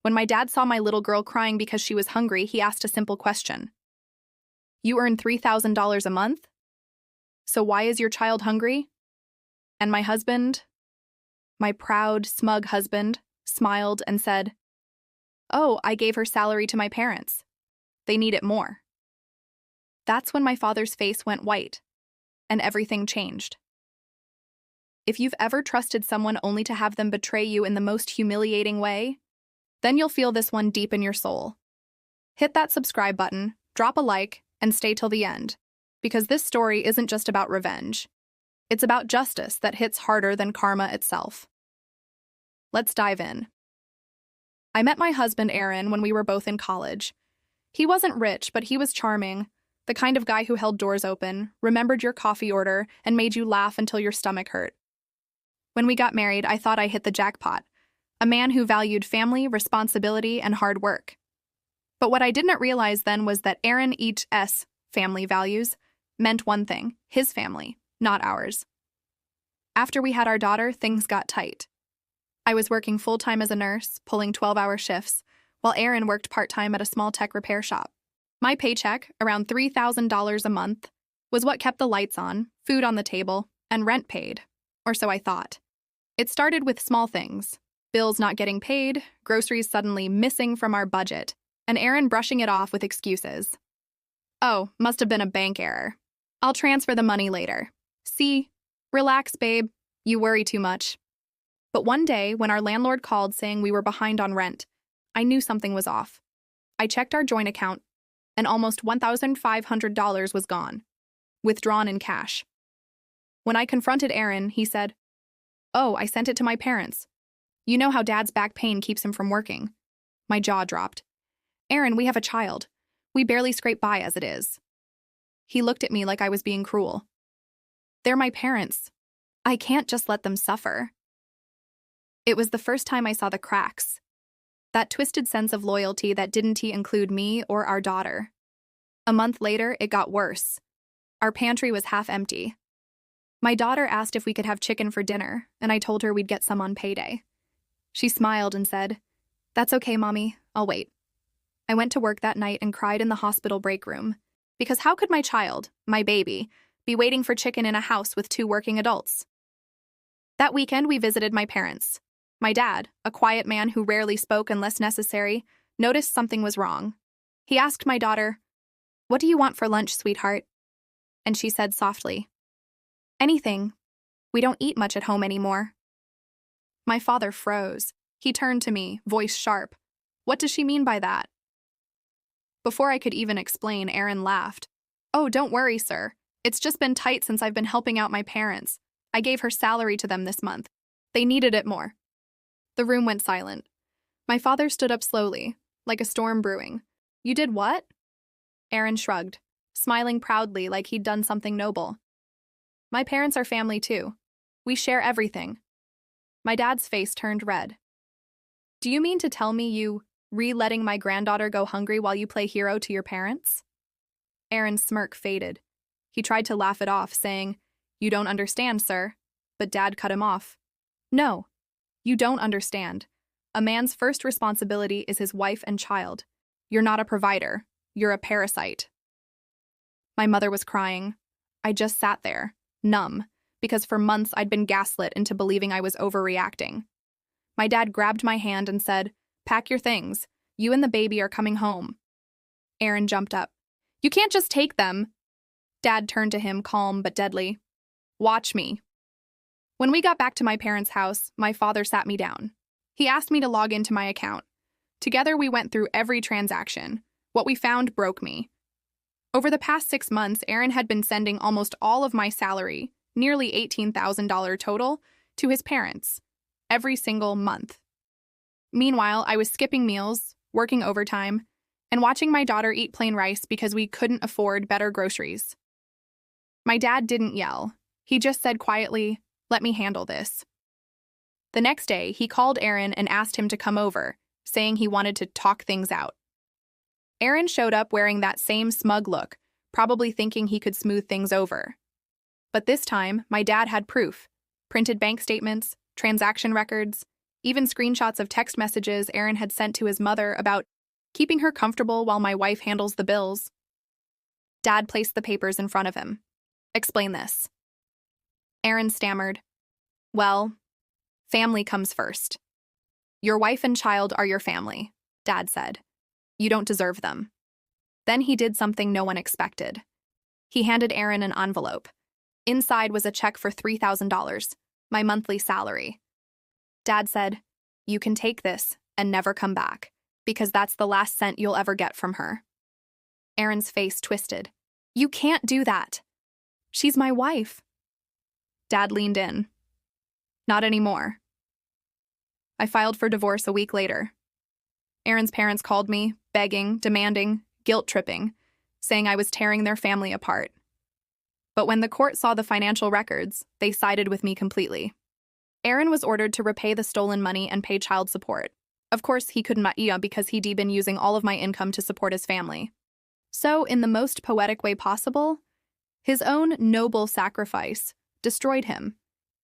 When my dad saw my little girl crying because she was hungry, he asked a simple question. You earn $3,000 a month? So why is your child hungry? And my husband, my proud, smug husband, smiled and said, Oh, I gave her salary to my parents. They need it more. That's when my father's face went white, and everything changed. If you've ever trusted someone only to have them betray you in the most humiliating way, then you'll feel this one deep in your soul. Hit that subscribe button, drop a like, and stay till the end, because this story isn't just about revenge. It's about justice that hits harder than karma itself. Let's dive in. I met my husband, Aaron, when we were both in college. He wasn't rich, but he was charming, the kind of guy who held doors open, remembered your coffee order, and made you laugh until your stomach hurt. When we got married, I thought I hit the jackpot, a man who valued family, responsibility, and hard work. But what I didn't realize then was that Aaron H.'s family values meant one thing, his family, not ours. After we had our daughter, things got tight. I was working full-time as a nurse, pulling 12-hour shifts, while Aaron worked part-time at a small tech repair shop. My paycheck, around $3,000 a month, was what kept the lights on, food on the table, and rent paid, or so I thought. It started with small things, bills not getting paid, groceries suddenly missing from our budget, and Aaron brushing it off with excuses. Oh, must have been a bank error. I'll transfer the money later. See, relax, babe, you worry too much. But one day, when our landlord called saying we were behind on rent, I knew something was off. I checked our joint account, and almost $1,500 was gone, withdrawn in cash. When I confronted Aaron, he said, Oh, I sent it to my parents. You know how Dad's back pain keeps him from working. My jaw dropped. Aaron, we have a child. We barely scrape by as it is. He looked at me like I was being cruel. They're my parents. I can't just let them suffer. It was the first time I saw the cracks. That twisted sense of loyalty that didn't include me or our daughter. A month later, it got worse. Our pantry was half empty. My daughter asked if we could have chicken for dinner, and I told her we'd get some on payday. She smiled and said, That's okay, Mommy, I'll wait. I went to work that night and cried in the hospital break room, because how could my child, my baby, be waiting for chicken in a house with 2 working adults? That weekend, we visited my parents. My dad, a quiet man who rarely spoke unless necessary, noticed something was wrong. He asked my daughter, What do you want for lunch, sweetheart? And she said softly, Anything. We don't eat much at home anymore. My father froze. He turned to me, voice sharp. What does she mean by that? Before I could even explain, Aaron laughed. Oh, don't worry, sir. It's just been tight since I've been helping out my parents. I gave her salary to them this month. They needed it more. The room went silent. My father stood up slowly, like a storm brewing. You did what? Aaron shrugged, smiling proudly like he'd done something noble. My parents are family too. We share everything. My dad's face turned red. Do you mean to tell me you letting my granddaughter go hungry while you play hero to your parents? Aaron's smirk faded. He tried to laugh it off, saying, You don't understand, sir. But Dad cut him off. No, you don't understand. A man's first responsibility is his wife and child. You're not a provider. You're a parasite. My mother was crying. I just sat there, numb, because for months I'd been gaslit into believing I was overreacting. My dad grabbed my hand and said, Pack your things. You and the baby are coming home. Aaron jumped up. You can't just take them. Dad turned to him, calm but deadly. Watch me. When we got back to my parents' house, my father sat me down. He asked me to log into my account. Together we went through every transaction. What we found broke me. Over the past 6 months, Aaron had been sending almost all of my salary, nearly $18,000 total, to his parents, every single month. Meanwhile, I was skipping meals, working overtime, and watching my daughter eat plain rice because we couldn't afford better groceries. My dad didn't yell. He just said quietly, Let me handle this. The next day, he called Aaron and asked him to come over, saying he wanted to talk things out. Aaron showed up wearing that same smug look, probably thinking he could smooth things over. But this time, my dad had proof, printed bank statements, transaction records, even screenshots of text messages Aaron had sent to his mother about keeping her comfortable while my wife handles the bills. Dad placed the papers in front of him. Explain this. Aaron stammered. Well, family comes first. Your wife and child are your family, Dad said. You don't deserve them. Then he did something no one expected. He handed Aaron an envelope. Inside was a check for $3,000, my monthly salary. Dad said, you can take this and never come back, because that's the last cent you'll ever get from her. Aaron's face twisted. You can't do that. She's my wife. Dad leaned in. Not anymore. I filed for divorce a week later. Aaron's parents called me, begging, demanding, guilt-tripping, saying I was tearing their family apart. But when the court saw the financial records, they sided with me completely. Aaron was ordered to repay the stolen money and pay child support. Of course, he couldn't because he'd been using all of my income to support his family. So, in the most poetic way possible, his own noble sacrifice destroyed him.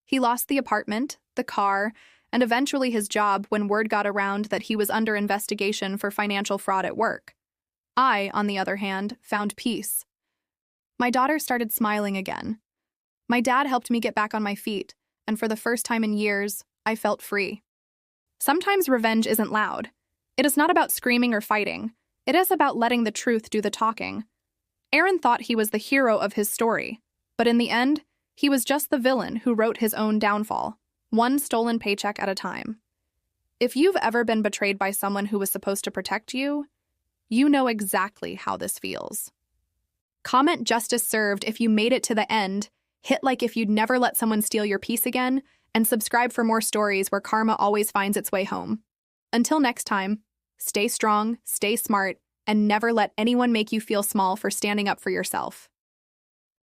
He lost the apartment, the car, and eventually his job when word got around that he was under investigation for financial fraud at work. I, on the other hand, found peace. My daughter started smiling again. My dad helped me get back on my feet, and for the first time in years, I felt free. Sometimes revenge isn't loud. It is not about screaming or fighting. It is about letting the truth do the talking. Aaron thought he was the hero of his story, but in the end, he was just the villain who wrote his own downfall, one stolen paycheck at a time. If you've ever been betrayed by someone who was supposed to protect you, you know exactly how this feels. Comment justice served if you made it to the end, hit like if you'd never let someone steal your peace again, and subscribe for more stories where karma always finds its way home. Until next time, stay strong, stay smart, and never let anyone make you feel small for standing up for yourself.